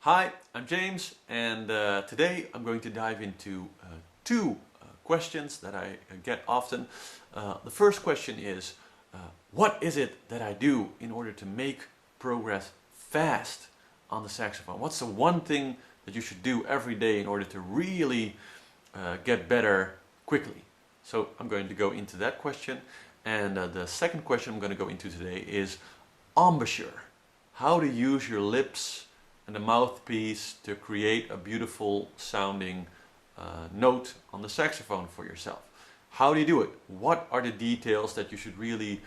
Hi, I'm James, and today I'm going to dive into two questions that I get often. The first question is, what is it that I do in order to make progress fast on the saxophone? What's the one thing that you should do every day in order to really get better quickly? So I'm going to go into that question, and the second question I'm going to go into today is embouchure. How to use your lips and the mouthpiece to create a beautiful sounding note on the saxophone for yourself. How do you do it? What are the details that you should really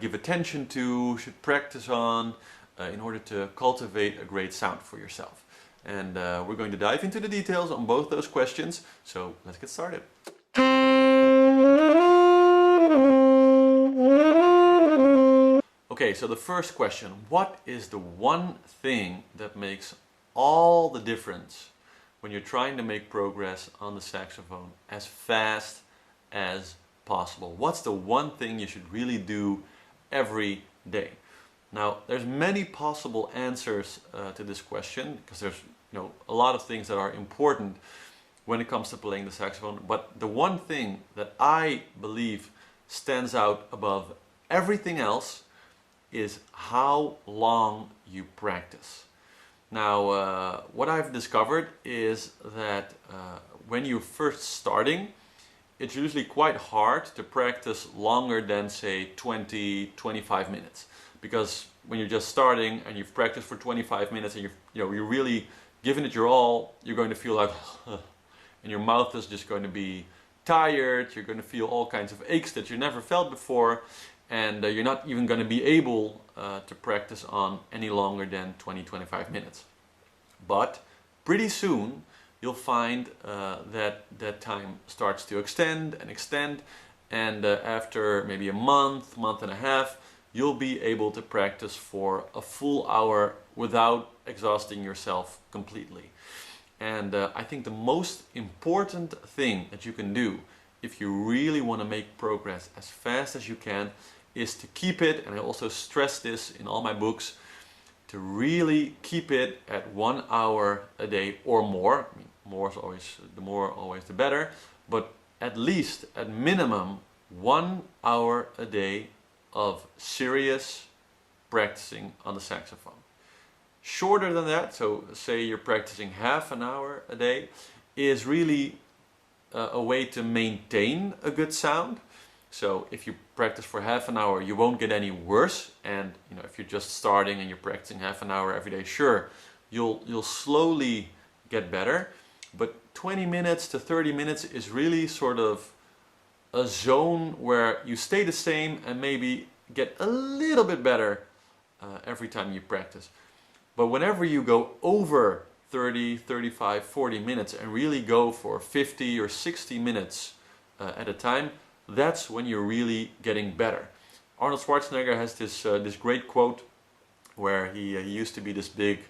give attention to, should practice on in order to cultivate a great sound for yourself? And we're going to dive into the details on both those questions, so let's get started. Okay, so the first question, what is the one thing that makes all the difference when you're trying to make progress on the saxophone as fast as possible? What's the one thing you should really do every day? Now, there's many possible answers to this question, because there's a lot of things that are important when it comes to playing the saxophone, but the one thing that I believe stands out above everything else is how long you practice. Now, what I've discovered is that when you're first starting, it's usually quite hard to practice longer than, say, 20-25 minutes. Because when you're just starting and you've practiced for 25 minutes and you're really giving it your all, you're going to feel like and your mouth is just going to be tired, you're going to feel all kinds of aches that you never felt before, and you're not even going to be able to practice on any longer than 20-25 minutes. But pretty soon you'll find that that time starts to extend, and after maybe a month and a half, you'll be able to practice for a full hour without exhausting yourself completely. And I think the most important thing that you can do if you really want to make progress as fast as you can is to keep it, and I also stress this in all my books, to really keep it at 1 hour a day or more. I mean, more is always, the more always the better, but at least, at minimum, 1 hour a day of serious practicing on the saxophone. Shorter than that, so say you're practicing half an hour a day, is really a way to maintain a good sound. So if you practice for half an hour, you won't get any worse. And if you're just starting and you're practicing half an hour every day, sure, you'll slowly get better. But 20 minutes to 30 minutes is really sort of a zone where you stay the same and maybe get a little bit better every time you practice. But whenever you go over 30, 35, 40 minutes and really go for 50 or 60 minutes at a time, that's when you're really getting better. Arnold Schwarzenegger has this great quote where he used to be this big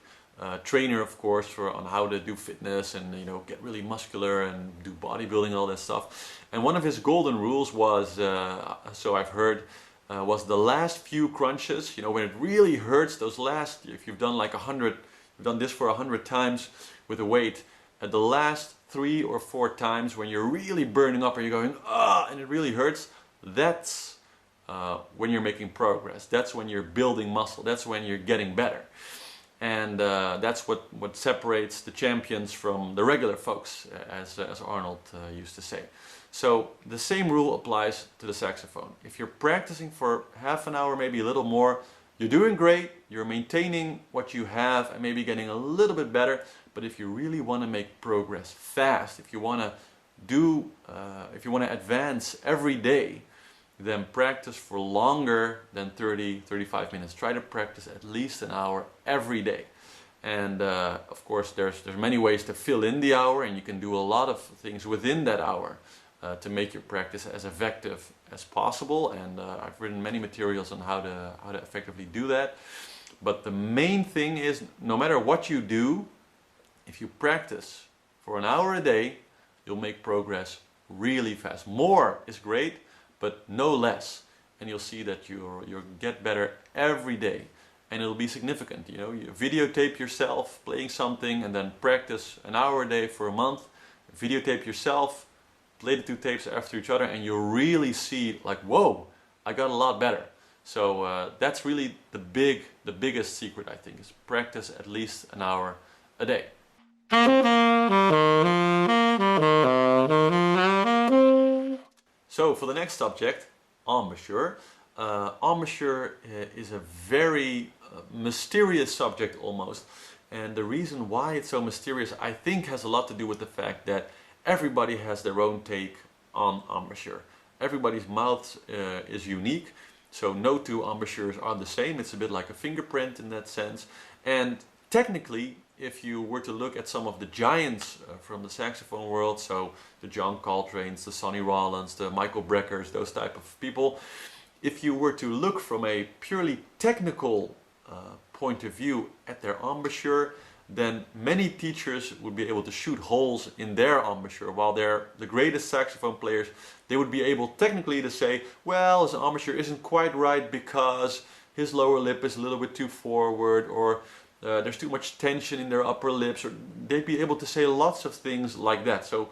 trainer, of course, on how to do fitness and get really muscular and do bodybuilding and all that stuff. And one of his golden rules was, so I've heard, was the last few crunches, when it really hurts, those last, if you've done like 100, you've done this for 100 times with a weight, at the last 3 or 4 times when you're really burning up and you're going, ah, and it really hurts, that's when you're making progress. That's when you're building muscle. That's when you're getting better. And that's what separates the champions from the regular folks, as Arnold used to say. So the same rule applies to the saxophone. If you're practicing for half an hour, maybe a little more, you're doing great, you're maintaining what you have and maybe getting a little bit better. But if you really want to make progress fast, if you want to advance every day, then practice for longer than 30-35 minutes. Try to practice at least an hour every day. And of course there's many ways to fill in the hour, and you can do a lot of things within that hour to make your practice as effective as possible. And I've written many materials on how to effectively do that. But the main thing is, no matter what you do, if you practice for an hour a day, you'll make progress really fast. More is great, but no less. and you'll see that you'll get better every day. And it'll be significant. You know, you videotape yourself playing something and then practice an hour a day for a month. Videotape yourself, play the two tapes after each other, and you'll really see like, whoa, I got a lot better. So that's really the biggest secret, I think, is practice at least an hour a day. So for the next subject, embouchure. Embouchure is a very mysterious subject almost, and the reason why it's so mysterious, I think, has a lot to do with the fact that everybody has their own take on embouchure. Everybody's mouth is unique, so no two embouchures are the same. It's a bit like a fingerprint in that sense. And technically, if you were to look at some of the giants from the saxophone world, so the John Coltrane's, the Sonny Rollins, the Michael Breckers, those type of people, if you were to look from a purely technical point of view at their embouchure, then many teachers would be able to shoot holes in their embouchure, while they're the greatest saxophone players. They would be able technically to say, well, his embouchure isn't quite right because his lower lip is a little bit too forward, or there's too much tension in their upper lips, or they'd be able to say lots of things like that. So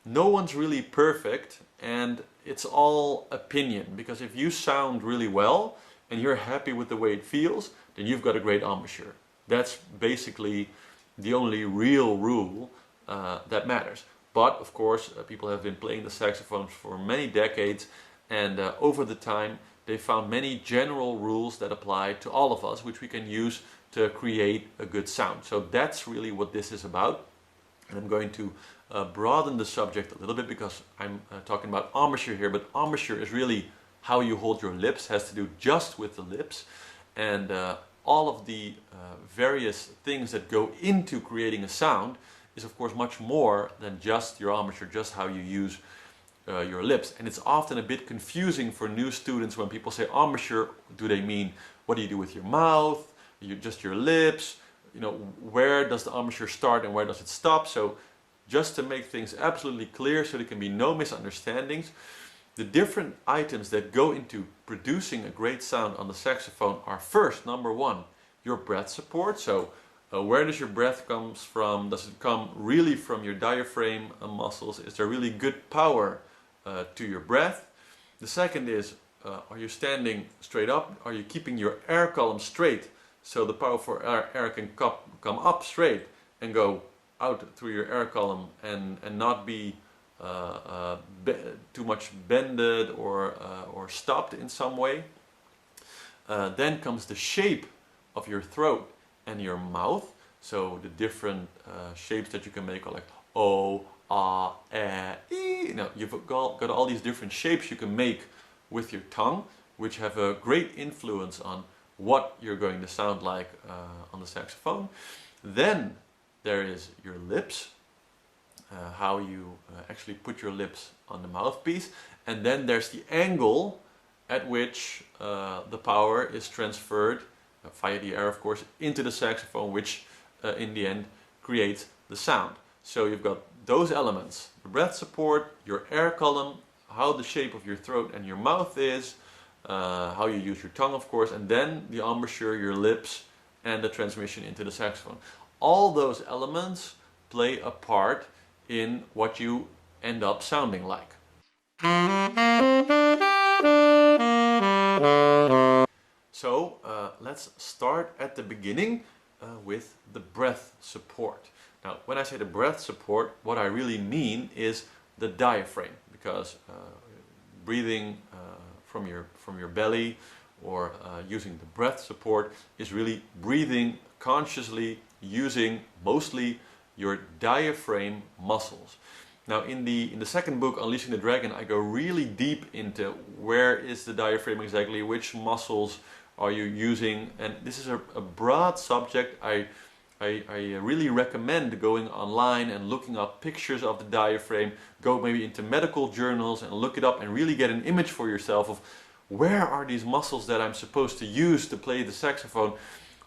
no one's really perfect, and it's all opinion, because if you sound really well and you're happy with the way it feels, then you've got a great embouchure. That's basically the only real rule that matters. But of course, people have been playing the saxophone for many decades, and over the time they found many general rules that apply to all of us, which we can use to create a good sound. So that's really what this is about. And I'm going to broaden the subject a little bit, because I'm talking about embouchure here, but embouchure is really how you hold your lips, has to do just with the lips. And all of the various things that go into creating a sound is of course much more than just your embouchure, just how you use your lips. And it's often a bit confusing for new students when people say embouchure. Do they mean what do you do with your mouth, just your lips? You know, where does the embouchure start and where does it stop? So just to make things absolutely clear so there can be no misunderstandings, the different items that go into producing a great sound on the saxophone are, first, number one, your breath support. So where does your breath comes from? Does it come really from your diaphragm muscles? Is there really good power to your breath? The second is, are you standing straight up? Are you keeping your air column straight, so the power for air can come up straight and go out through your air column and not be too much bended or stopped in some way. Then comes the shape of your throat and your mouth. So the different shapes that you can make are like O, A, E. Now you've got all these different shapes you can make with your tongue, which have a great influence on what you're going to sound like on the saxophone. Then there is your lips, how you actually put your lips on the mouthpiece. And then there's the angle at which the power is transferred, via the air of course, into the saxophone, which in the end creates the sound. So you've got those elements: the breath support, your air column, how the shape of your throat and your mouth is, how you use your tongue of course, and then the embouchure, your lips, and the transmission into the saxophone. All those elements play a part in what you end up sounding like. So let's start at the beginning with the breath support. Now when I say the breath support, what I really mean is the diaphragm, because breathing from your belly, or using the breath support, is really breathing consciously using mostly your diaphragm muscles. Now in the second book, Unleashing the Dragon, I go really deep into where is the diaphragm exactly, which muscles are you using, and this is a broad subject. I really recommend going online and looking up pictures of the diaphragm, go maybe into medical journals and look it up and really get an image for yourself of where are these muscles that I'm supposed to use to play the saxophone,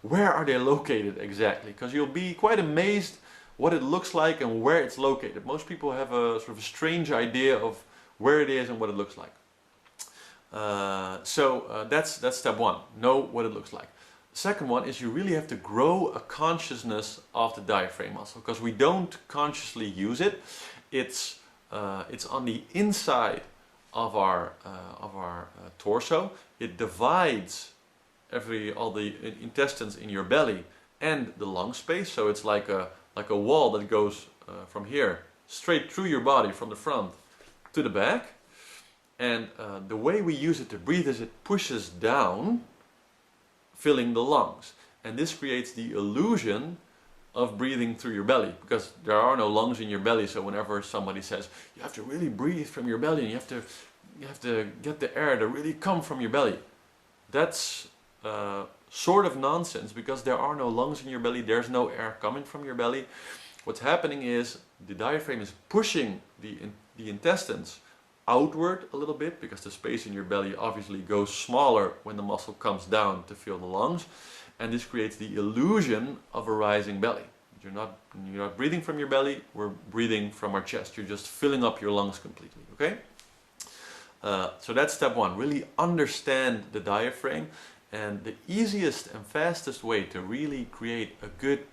where are they located exactly, because you'll be quite amazed what it looks like and where it's located. Most people have a sort of a strange idea of where it is and what it looks like. That's step one. Know what it looks like. Second one is you really have to grow a consciousness of the diaphragm muscle, because we don't consciously use it. It's on the inside of our torso. It divides all the intestines in your belly and the lung space. So it's like a wall that goes from here straight through your body from the front to the back. And the way we use it to breathe is it pushes down, filling the lungs. And this creates the illusion of breathing through your belly, because there are no lungs in your belly. So whenever somebody says you have to really breathe from your belly and you have to get the air to really come from your belly, that's sort of nonsense, because there are no lungs in your belly, there's no air coming from your belly. What's happening is the diaphragm is pushing the intestines outward a little bit, because the space in your belly obviously goes smaller when the muscle comes down to fill the lungs, and this creates the illusion of a rising belly. You're not breathing from your belly, we're breathing from our chest. You're just filling up your lungs completely, okay? So that's step one, really understand the diaphragm. And the easiest and fastest way to really create a good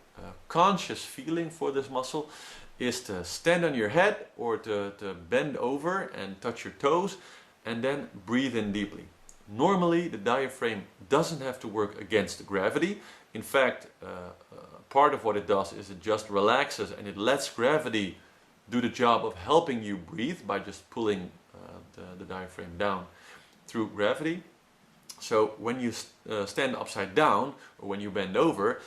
conscious feeling for this muscle is to stand on your head, or to bend over and touch your toes, and then breathe in deeply. Normally the diaphragm doesn't have to work against gravity. In fact, part of what it does is it just relaxes and it lets gravity do the job of helping you breathe by just pulling the diaphragm down through gravity. So when you stand upside down, or when you bend over,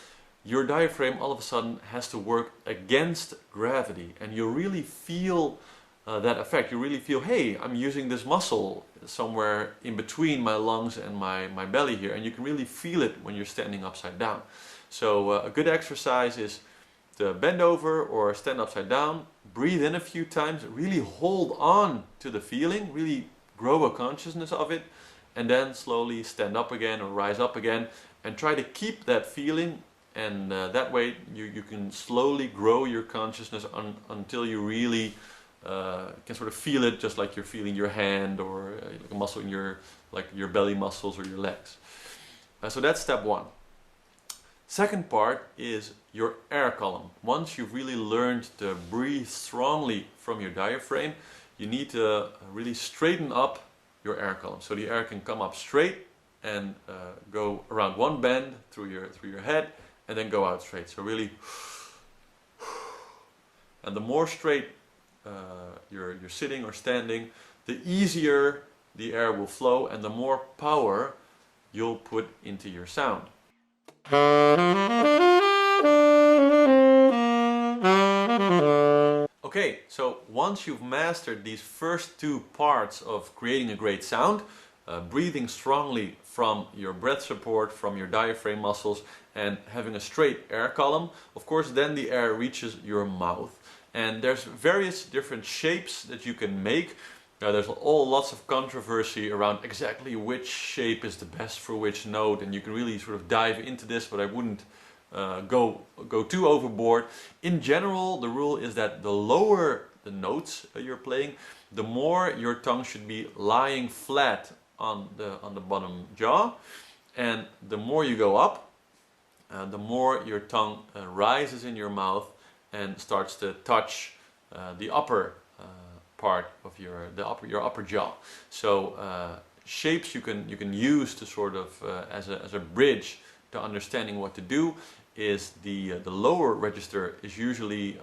your diaphragm all of a sudden has to work against gravity, and you really feel that effect. You really feel, hey, I'm using this muscle somewhere in between my lungs and my belly here, and you can really feel it when you're standing upside down. So a good exercise is to bend over or stand upside down, breathe in a few times, really hold on to the feeling, really grow a consciousness of it, and then slowly stand up again or rise up again, and try to keep that feeling. And that way you can slowly grow your consciousness until you really can sort of feel it, just like you're feeling your hand, or like a muscle in your belly muscles or your legs. So that's step one. Second part is your air column. Once you've really learned to breathe strongly from your diaphragm, you need to really straighten up your air column, so the air can come up straight and go around one bend through your head, and then go out straight. So really, and the more straight you're sitting or standing, the easier the air will flow, and the more power you'll put into your sound. Okay, so once you've mastered these first two parts of creating a great sound, breathing strongly from your breath support, from your diaphragm muscles, and having a straight air column, of course then the air reaches your mouth. And there's various different shapes that you can make. There's lots of controversy around exactly which shape is the best for which note, and you can really sort of dive into this, but I wouldn't go too overboard. In general, the rule is that the lower the notes you're playing, the more your tongue should be lying flat on the bottom jaw, and the more you go up, the more your tongue rises in your mouth and starts to touch the upper part of your upper jaw. So shapes you can use to sort of as a bridge to understanding what to do is the lower register is usually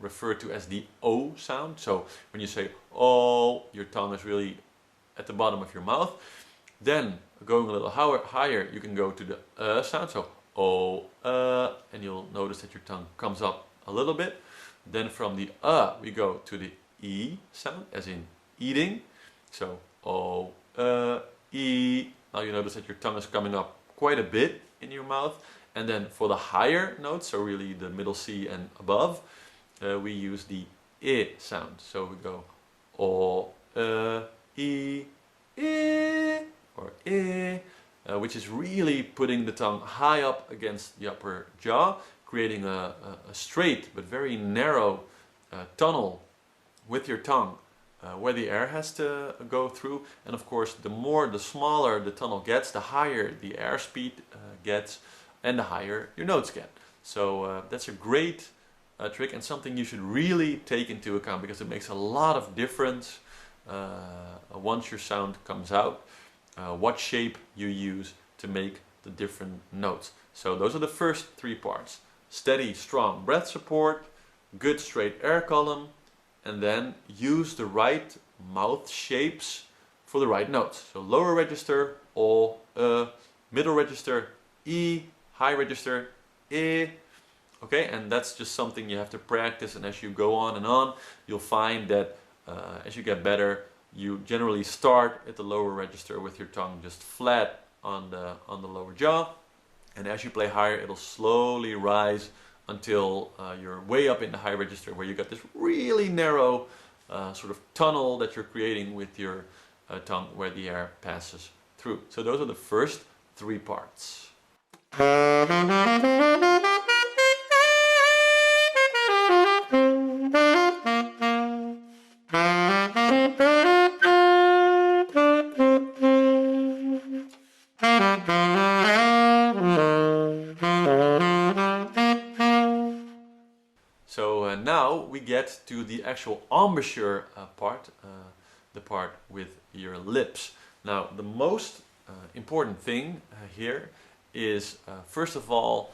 referred to as the O sound. So when you say oh, your tongue is really at the bottom of your mouth. Then going a little higher, you can go to the sound. So oh, and you'll notice that your tongue comes up a little bit. Then from the we go to the E sound, as in eating. So oh, E. Now you notice that your tongue is coming up quite a bit in your mouth. And then for the higher notes, so really the middle C and above, we use the I sound. So we go oh, E, or I, which is really putting the tongue high up against the upper jaw, creating a straight but very narrow tunnel with your tongue where the air has to go through. And of course, the smaller the tunnel gets, the higher the airspeed gets, and the higher your notes get. So that's a great trick, and something you should really take into account, because it makes a lot of difference once your sound comes out, what shape you use to make the different notes. So those are the first three parts: steady, strong breath support, good straight air column, and then use the right mouth shapes for the right notes. So lower register, O, middle register, E, high register, E. Okay, and that's just something you have to practice, and as you go on, you'll find that as you get better, you generally start at the lower register with your tongue just flat on the lower jaw, and as you play higher, it'll slowly rise until you're way up in the high register, where you got this really narrow sort of tunnel that you're creating with your tongue, where the air passes through. So those are the first three parts. So now we get to the actual embouchure part, the part with your lips. Now the most important thing here is first of all,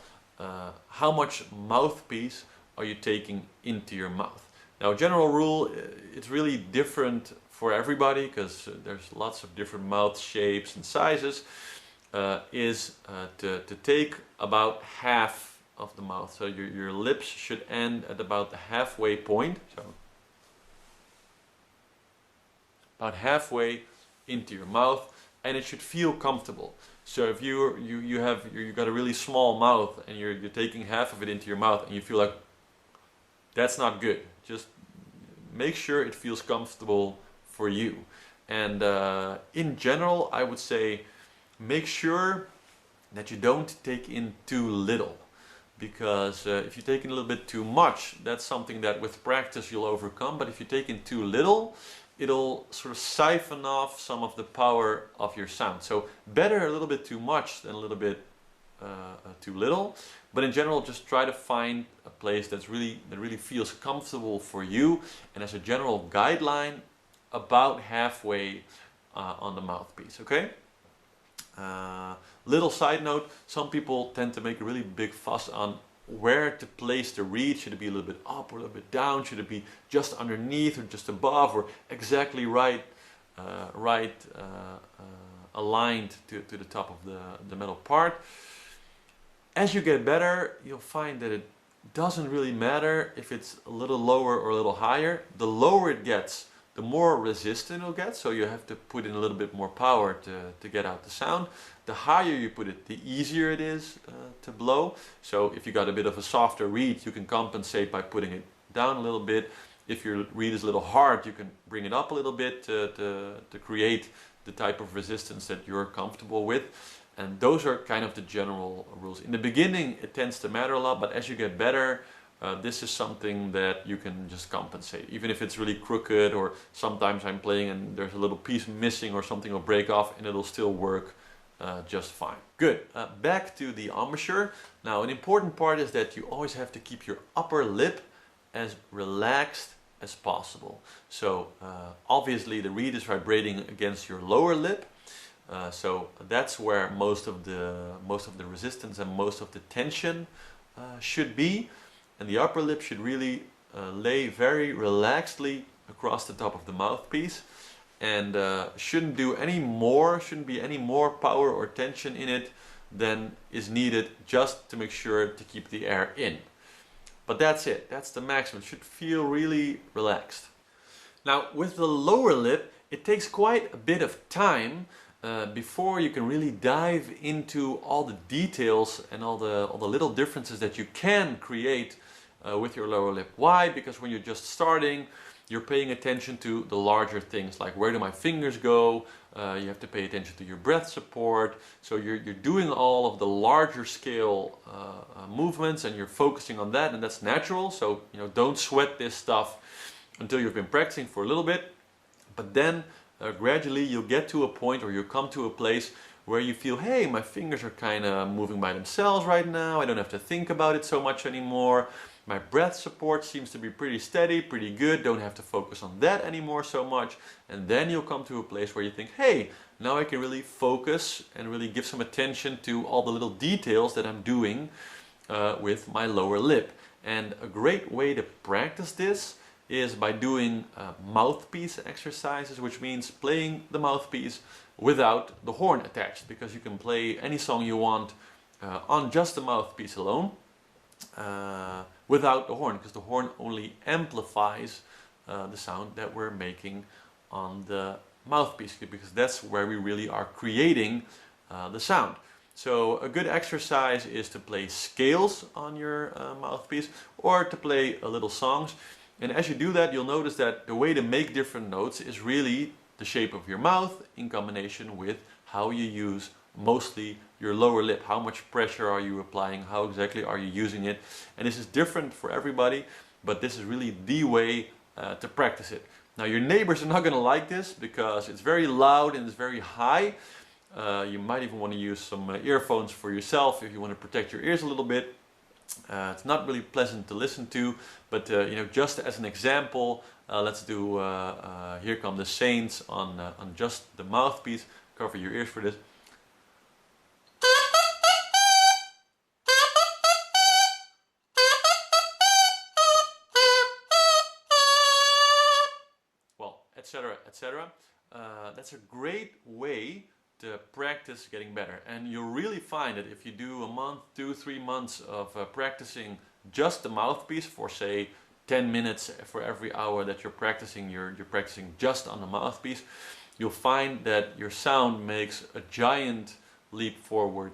how much mouthpiece are you taking into your mouth? Now, general rule, it's really different for everybody, because there's lots of different mouth shapes and sizes, is to take about half of the mouth. So your lips should end at about the halfway point. So about halfway into your mouth, and it should feel comfortable. So if you got a really small mouth and you're taking half of it into your mouth and you feel like that's not good, just make sure it feels comfortable for you. And in general, I would say make sure that you don't take in too little, because if you take in a little bit too much, that's something that with practice you'll overcome. But if you take in too little, it'll sort of siphon off some of the power of your sound. So better a little bit too much than a little bit too little. But in general, just try to find a place that really feels comfortable for you. And as a general guideline, about halfway on the mouthpiece. Okay. Little side note: some people tend to make a really big fuss on where to place the reed. Should it be a little bit up or a little bit down? Should it be just underneath or just above, or exactly right aligned to the top of the metal part? As you get better, you'll find that it doesn't really matter if it's a little lower or a little higher. The lower it gets, the more resistant it'll get, so you have to put in a little bit more power to get out the sound. The higher you put it, the easier it is to blow. So if you got a bit of a softer reed, you can compensate by putting it down a little bit. If your reed is a little hard, you can bring it up a little bit to create the type of resistance that you're comfortable with. And those are kind of the general rules. In the beginning, it tends to matter a lot, but as you get better, this is something that you can just compensate. Even if it's really crooked, or sometimes I'm playing and there's a little piece missing or something will break off, and it'll still work just fine. Good. Back to the embouchure. Now, an important part is that you always have to keep your upper lip as relaxed as possible. So obviously the reed is vibrating against your lower lip. So that's where most of the resistance and most of the tension should be. And the upper lip should really lay very relaxedly across the top of the mouthpiece, and shouldn't be any more power or tension in it than is needed, just to make sure to keep the air in. But that's it, that's the maximum. It should feel really relaxed. Now with the lower lip, it takes quite a bit of time before you can really dive into all the details and all the little differences that you can create with your lower lip. Why? Because when you're just starting, you're paying attention to the larger things, like where do my fingers go? You have to pay attention to your breath support. So you're doing all of the larger scale movements, and you're focusing on that, and that's natural. So don't sweat this stuff until you've been practicing for a little bit. But then gradually you'll get to a point, or you'll come to a place where you feel, hey, my fingers are kind of moving by themselves right now. I don't have to think about it so much anymore. My breath support seems to be pretty steady, pretty good. Don't have to focus on that anymore so much. And then you'll come to a place where you think, hey, now I can really focus and really give some attention to all the little details that I'm doing with my lower lip. And a great way to practice this is by doing mouthpiece exercises, which means playing the mouthpiece without the horn attached, because you can play any song you want on just the mouthpiece alone without the horn, because the horn only amplifies the sound that we're making on the mouthpiece, because that's where we really are creating the sound. So a good exercise is to play scales on your mouthpiece, or to play little songs. And as you do that, you'll notice that the way to make different notes is really the shape of your mouth in combination with how you use mostly your lower lip. How much pressure are you applying? How exactly are you using it? And this is different for everybody, but this is really the way to practice it. Now, your neighbors are not going to like this because it's very loud and it's very high. You might even want to use some earphones for yourself if you want to protect your ears a little bit. It's not really pleasant to listen to, but you know, just as an example, let's do Here Come the Saints on just the mouthpiece. Cover your ears for this. Well, etc., etc. That's a great way to practice getting better, and you'll really find that if you do a month, 2-3 months of practicing just the mouthpiece for, say, 10 minutes for every hour that you're practicing, you're practicing just on the mouthpiece, you'll find that your sound makes a giant leap forward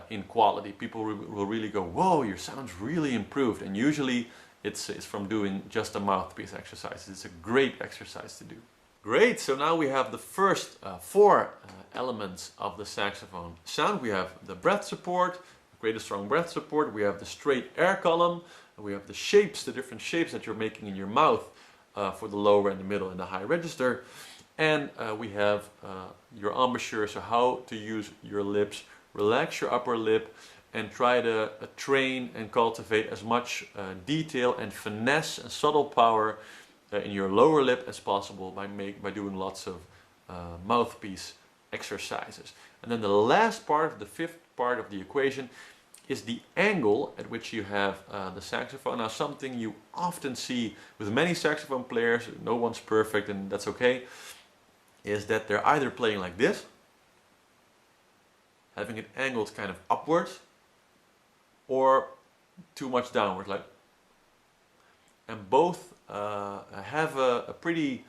in quality. People will really go, whoa, your sound's really improved. And usually it's from doing just the mouthpiece exercises. It's a great exercise to do. Great, so now we have the first 4 elements of the saxophone sound. We have the breath support, great strong breath support. We have the straight air column. We have the shapes, the different shapes that you're making in your mouth for the lower and the middle and the high register. And we have your embouchure, so how to use your lips, relax your upper lip, and try to train and cultivate as much detail and finesse and subtle power in your lower lip as possible by doing lots of mouthpiece exercises. And then the last part, the 5th part of the equation, is the angle at which you have the saxophone. Now, something you often see with many saxophone players, no one's perfect and that's okay, is that they're either playing like this, having it angled kind of upwards, or too much downwards, like, and both have a pretty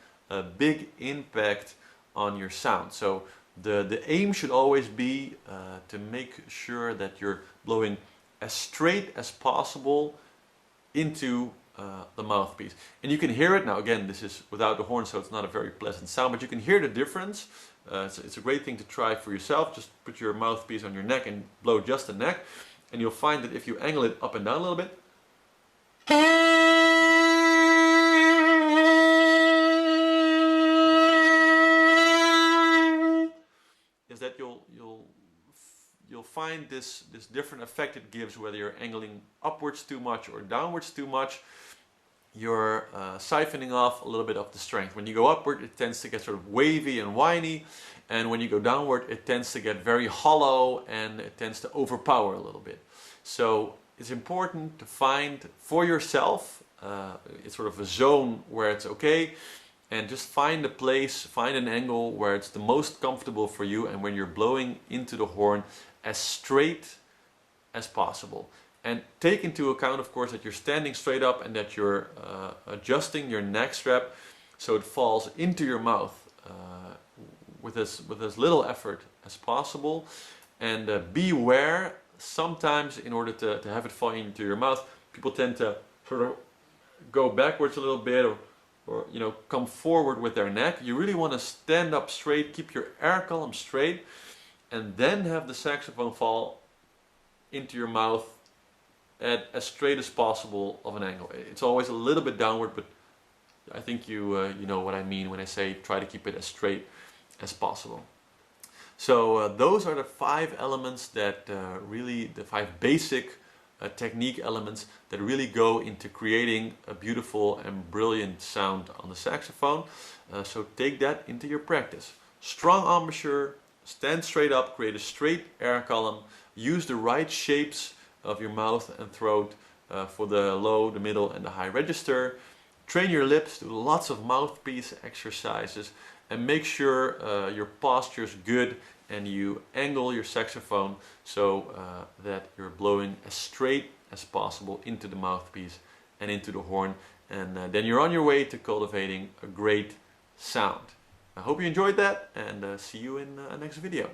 big impact on your sound. So the aim should always be to make sure that you're blowing as straight as possible into the mouthpiece. And you can hear it. Now again, this is without the horn, so it's not a very pleasant sound, but you can hear the difference. It's a great thing to try for yourself. Just put your mouthpiece on your neck and blow just the neck. And you'll find that if you angle it up and down a little bit, is that you'll find this different effect it gives, whether you're angling upwards too much or downwards too much. You're siphoning off a little bit of the strength. When you go upward, it tends to get sort of wavy and whiny, and when you go downward, it tends to get very hollow and it tends to overpower a little bit. So it's important to find for yourself, it's sort of a zone where it's okay, and just find a place, find an angle where it's the most comfortable for you, and when you're blowing into the horn, as straight as possible. And take into account, of course, that you're standing straight up and that you're adjusting your neck strap so it falls into your mouth with as little effort as possible. And beware, sometimes in order to have it fall into your mouth, people tend to sort of go backwards a little bit, or you know, come forward with their neck. You really want to stand up straight, keep your air column straight, and then have the saxophone fall into your mouth at as straight as possible of an angle. It's always a little bit downward, but I think you know what I mean when I say try to keep it as straight as possible. So those are the 5 elements that the 5 basic technique elements that really go into creating a beautiful and brilliant sound on the saxophone. So take that into your practice. Strong embouchure, stand straight up, create a straight air column, use the right shapes of your mouth and throat for the low, the middle and the high register. Train your lips, do lots of mouthpiece exercises, and make sure your posture is good and you angle your saxophone so that you're blowing as straight as possible into the mouthpiece and into the horn, and then you're on your way to cultivating a great sound. I hope you enjoyed that, and see you in the next video.